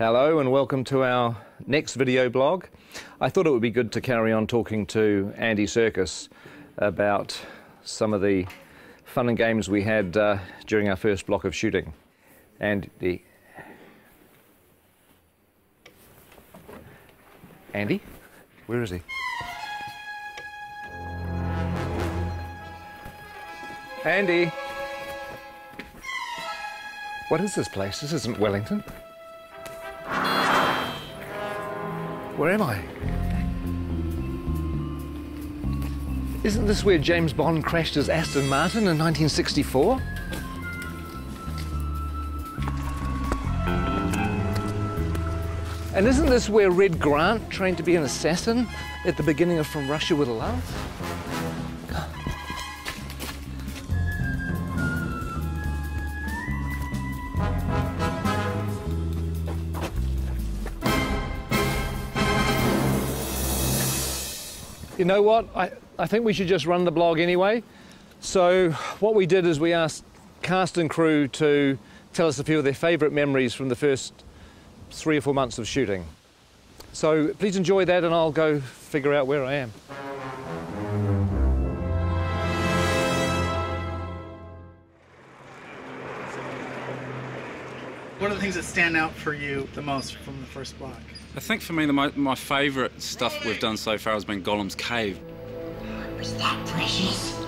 Hello and welcome to our next video blog. I thought it would be good to carry on talking to Andy Serkis about some of the fun and games we had during our first block of shooting. Andy? Where is he? Andy? What is this place? This isn't Wellington. Where am I? Isn't this where James Bond crashed his Aston Martin in 1964? And isn't this where Red Grant trained to be an assassin at the beginning of From Russia with Love? You know what? I think we should just run the blog anyway. So what we did is we asked cast and crew to tell us a few of their favourite memories from the first 3 or 4 months of shooting. So please enjoy that and I'll go figure out where I am. What are the things that stand out for you the most from the first block? I think for me, my favourite stuff we've done so far has been Gollum's cave. Was that precious?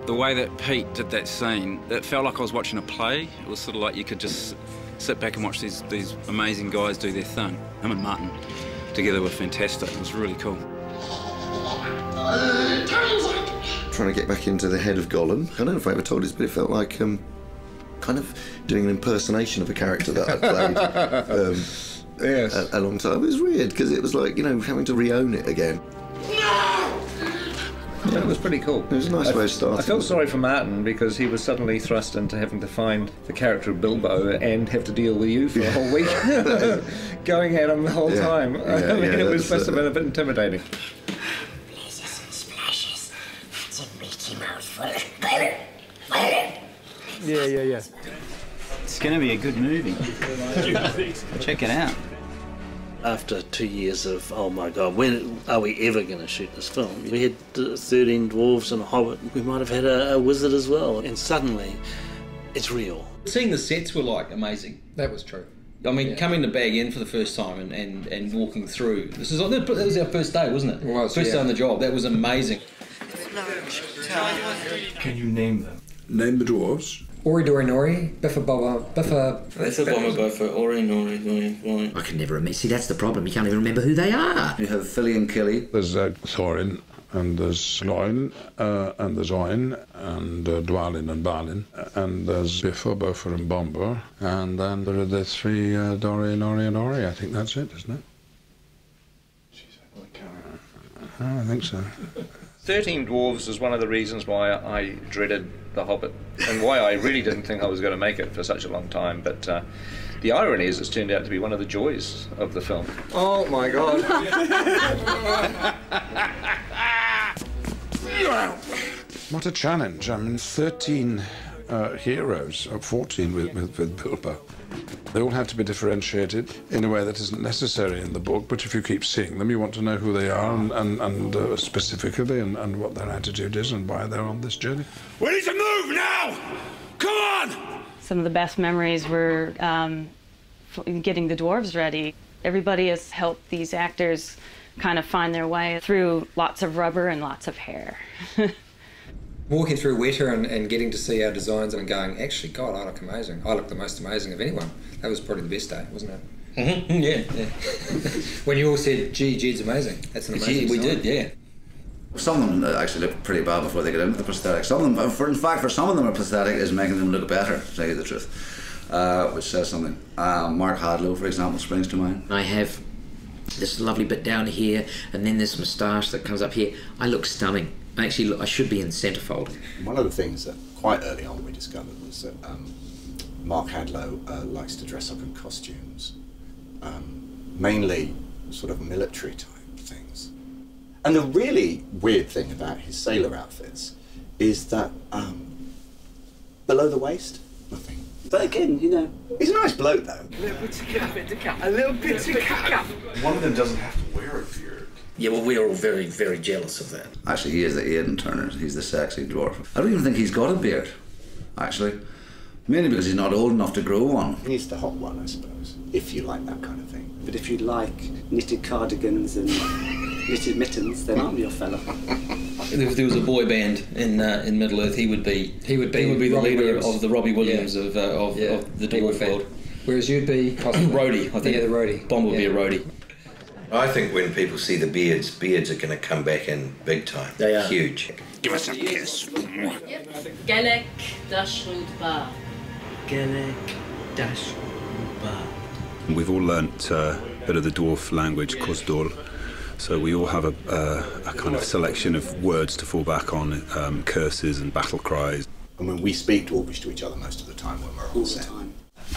The way that Pete did that scene, it felt like I was watching a play. It was sort of like you could just sit back and watch these amazing guys do their thing. Him and Martin together were fantastic. It was really cool. Trying to get back into the head of Gollum. I don't know if I ever told this, but it felt like kind of doing an impersonation of a character that I played Yes. a long time. It was weird because it was like, you know, having to re-own it again. Yeah, it was pretty cool. It was a nice way of starting. I felt sorry for Martin because he was suddenly thrust into having to find the character of Bilbo and have to deal with you for a whole week, going at him the whole time. I mean, it must have been a bit intimidating. Blazes and splashes. That's a meaty mouthful. Yeah. It's going to be a good movie. Check it out. After 2 years of, oh my God, when are we ever going to shoot this film? We had 13 dwarves and a hobbit. We might have had a wizard as well. And suddenly, it's real. Seeing the sets were like amazing. That was true. I mean, coming to Bag End for the first time and walking through. That was our first day, wasn't it? It was, first day on the job. That was amazing. Can you name them? Name the dwarves. Ori Dori Nori, Biffa Bobba, Biffa... Biffa Bobba Biffa, Ori Nori, Nori. I can never remember. See, that's the problem. You can't even remember who they are. You have Philly and Killy. There's Thorin, and there's Loin, and there's Oin, and Dwalin and Balin, and there's Biffa, Boffer and Bomber, and then there are the 3 Dori, Nori and Ori. I think that's it, isn't it? I think so. 13 Dwarves is one of the reasons why I dreaded The Hobbit and why I really didn't think I was going to make it for such a long time. But the irony is it's turned out to be one of the joys of the film. Oh my God. What a challenge. I mean, 13 heroes, or 14 with Bilbo. They all have to be differentiated in a way that isn't necessary in the book, but if you keep seeing them, you want to know who they are and specifically and what their attitude is and why they're on this journey. We need to move now! Come on! Some of the best memories were getting the dwarves ready. Everybody has helped these actors kind of find their way through lots of rubber and lots of hair. Walking through Weta and getting to see our designs and going, actually, God, I look amazing. I look the most amazing of anyone. That was probably the best day, wasn't it? Mm-hmm. Yeah. When you all said, gee, Jed's amazing. That's an amazing we did, yeah. Some of them actually look pretty bad before they get into the prosthetic. Some of them, in fact, for some of them, a prosthetic is making them look better, to tell you the truth, which says something. Mark Hadlow, for example, springs to mind. I have this lovely bit down here, and then this moustache that comes up here. I look stunning. Actually, I should be in centrefold. One of the things that quite early on we discovered was that Mark Hadlow likes to dress up in costumes, mainly sort of military type things. And the really weird thing about his sailor outfits is that below the waist, nothing. But again, you know, he's a nice bloke though. A little bit to cut. A little bit to cut. One of them doesn't have to wear a beard. Yeah, well, we're all very, very jealous of that. Actually, he is the Aidan Turner. He's the sexy dwarf. I don't even think he's got a beard, actually. Mainly because he's not old enough to grow one. He's the hot one, I suppose, if you like that kind of thing. But if you like knitted cardigans and knitted mittens, then I'm your fella. If there was a boy band in Middle Earth, he would be the leader of the Robbie Williams of the dwarf world. Whereas you'd be roadie, I think. Yeah, the roadie. Bond would be a roadie. I think when people see the beards are going to come back in big time. They are. Huge. Give us a kiss. Gelek Dashudba. Gelek Dashudba. We've all learnt a bit of the dwarf language, Cosdor, so we all have a kind of selection of words to fall back on, curses and battle cries. And when we speak Dwarvish to each other most of the time when we're all set.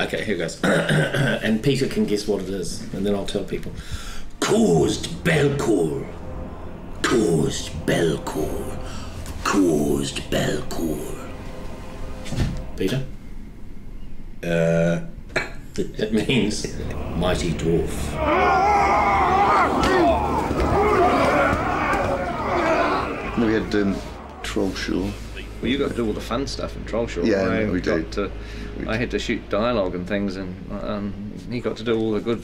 Okay, here goes. And Peter can guess what it is, and then I'll tell people. Caused Belcour. Caused Belcour. Caused Belcour. Peter? It means mighty dwarf. We had Trollshaw. Well, you got to do all the fun stuff in Trollshaw. Yeah, we did. I had to shoot dialogue and things, and he got to do all the good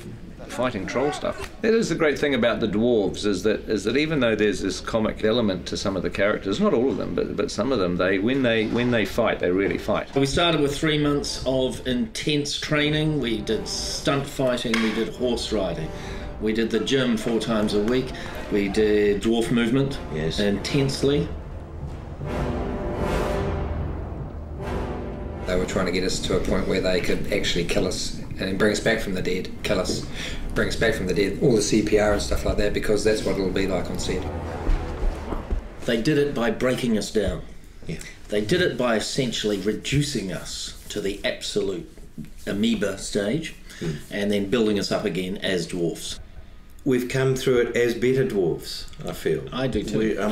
fighting troll stuff. That is the great thing about the dwarves, is that even though there's this comic element to some of the characters, not all of them, but some of them, when they fight, they really fight. We started with 3 months of intense training. We did stunt fighting, we did horse riding. We did the gym 4 times a week. We did dwarf movement intensely. They were trying to get us to a point where they could actually kill us and bring us back from the dead, kill us, bring us back from the dead, all the CPR and stuff like that, because that's what it'll be like on set. They did it by breaking us down. Yeah. They did it by essentially reducing us to the absolute amoeba stage and then building us up again as dwarfs. We've come through it as better dwarves, I feel. I do too. I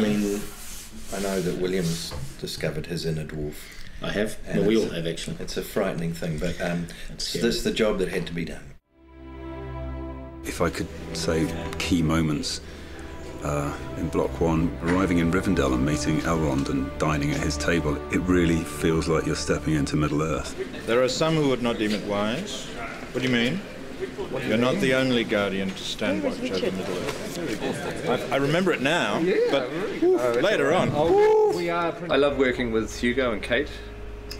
know that William's discovered his inner dwarf. I have. Well, we all have, actually. It's a frightening thing, but it's the job that had to be done. If I could say key moments in Block 1, arriving in Rivendell and meeting Elrond and dining at his table, it really feels like you're stepping into Middle-earth. There are some who would not deem it wise. What do you mean? You're not the only guardian to stand watch over Middle-earth. I remember it now, but later on. I love working with Hugo and Kate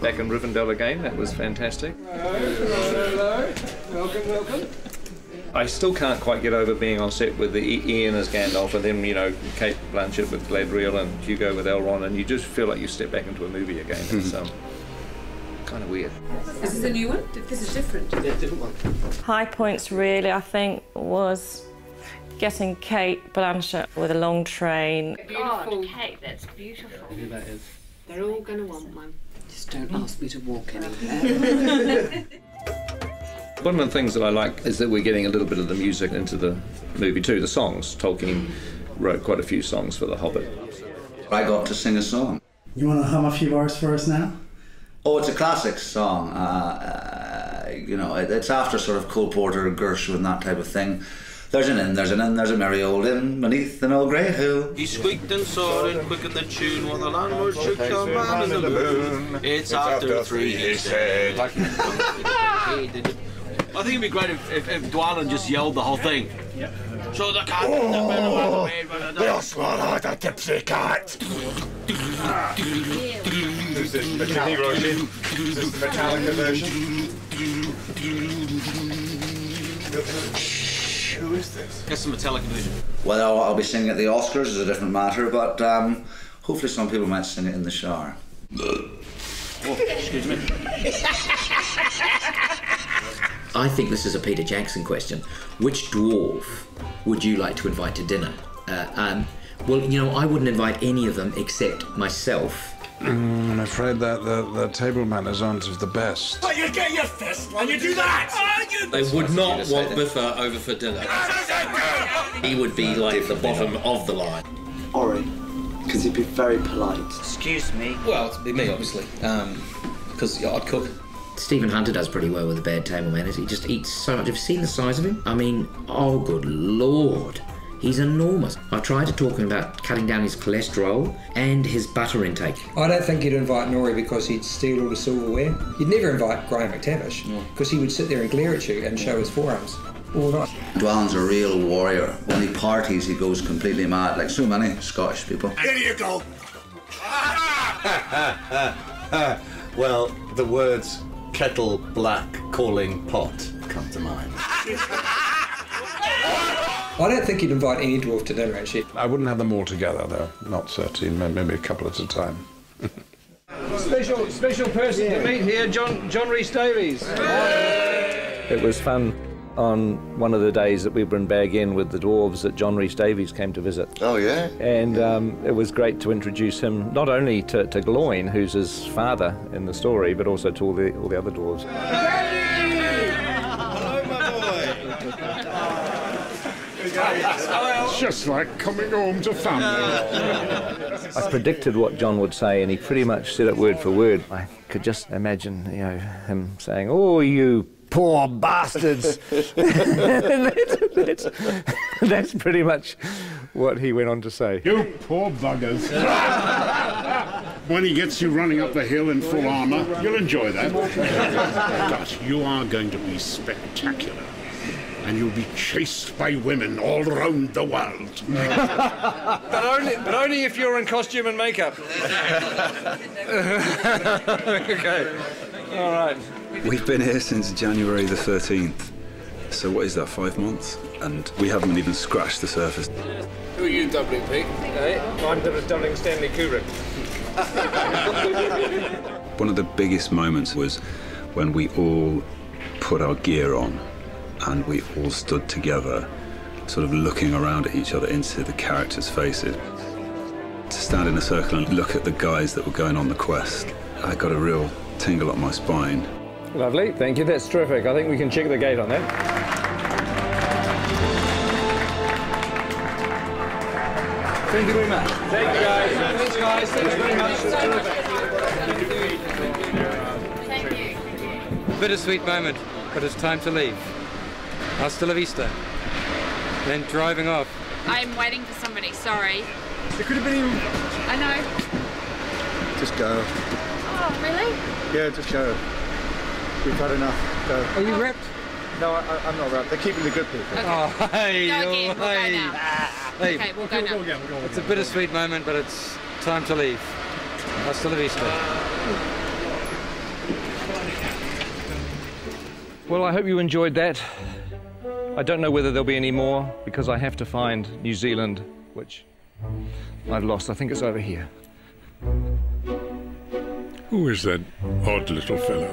back in Rivendell again. That was fantastic. Hello. Welcome. I still can't quite get over being on set with Ian as Gandalf, and then Kate Blanchett with Galadriel and Hugo with Elrond, and you just feel like you step back into a movie again. It's kind of weird. Is this a new one? This is different. Yeah, different one. High points really, I think, was getting Kate Blanchett with a long train. Beautiful. Kate, that's beautiful. Maybe that is. They're all going to want one. Just don't ask me to walk anywhere. One of the things that I like is that we're getting a little bit of the music into the movie too, the songs. Tolkien wrote quite a few songs for The Hobbit. I got to sing a song. You want to hum a few bars for us now? Oh, it's a classic song. It's after sort of Cole Porter, Gershwin, that type of thing. There's an inn, there's a merry old inn beneath an old grey hill. He squeaked and soared and quickened the tune while the landlord shook the man in the moon. It's after 3, he said. I think it'd be great if Dwalin just yelled the whole thing. Yeah. So the cat in the middle of the way, They'll swallow the tipsy cat. Is this the Metallica version? Who is this? That's the Metallica version. Well, I'll be singing at the Oscars is a different matter, but hopefully some people might sing it in the shower. Excuse me. I think this is a Peter Jackson question. Which dwarf would you like to invite to dinner? Well, I wouldn't invite any of them except myself. I'm afraid that the table manners aren't of the best. But you get your fist when you do that! They would not want Biffa over for dinner. He would be like the bottom of the line. Ori, because he'd be very polite. Excuse me. Well, it'd be me, obviously, because I'd cook. Stephen Hunter does pretty well with the bad table manners. He just eats so much. Have you seen the size of him? I mean, oh good lord. He's enormous. I've tried to talk to him about cutting down his cholesterol and his butter intake. I don't think you'd invite Nori because he'd steal all the silverware. You'd never invite Graham McTavish because he would sit there and glare at you and show his forearms all night. Dwallin's a real warrior. When he parties, he goes completely mad, like so many Scottish people. Here you go. Well, the words kettle black calling pot come to mind. I don't think you'd invite any dwarf to dinner, actually. I wouldn't have them all together, though. Not 13, maybe a couple at a time. Special person to meet here, John Rhys Davies. It was fun on one of the days that we were in Bag End with the dwarves that John Rhys Davies came to visit. Oh, yeah? And it was great to introduce him not only to Gloin, who's his father in the story, but also to all the other dwarves. It's just like coming home to family. I predicted what John would say, and he pretty much said it word for word. I could just imagine, you know, him saying, "Oh, you poor bastards." that's pretty much what he went on to say. You poor buggers. When he gets you running up the hill in full armour, you'll enjoy that. But you are going to be spectacular. And you'll be chased by women all around the world. but only if you're in costume and makeup. Okay. All right. We've been here since January the 13th. So what is that, 5 months? And we haven't even scratched the surface. Who are you doubling, Pete? Hey, I'm doubling Stanley Kubrick. One of the biggest moments was when we all put our gear on and we all stood together, sort of looking around at each other into the characters' faces. To stand in a circle and look at the guys that were going on the quest, I got a real tingle up my spine. Lovely, thank you, that's terrific. I think we can check the gate on that. Thank you very much. Thank you, guys. Thanks, guys. Thanks very much. Thank you. Bittersweet moment, but it's time to leave. Hasta la vista. Then driving off. I'm waiting for somebody, sorry. It could have been you. I know. Just go. Oh, really? Yeah, just go. We've had enough. Go. Are you wrapped? No, I'm not wrapped. They're keeping the good people. Okay. Oh, hey, go again. We'll go now. Hey. Okay, we'll go now. It's a bittersweet moment, but it's time to leave. Hasta la vista. Well, I hope you enjoyed that. I don't know whether there'll be any more because I have to find New Zealand, which I've lost. I think it's over here. Who is that odd little fellow?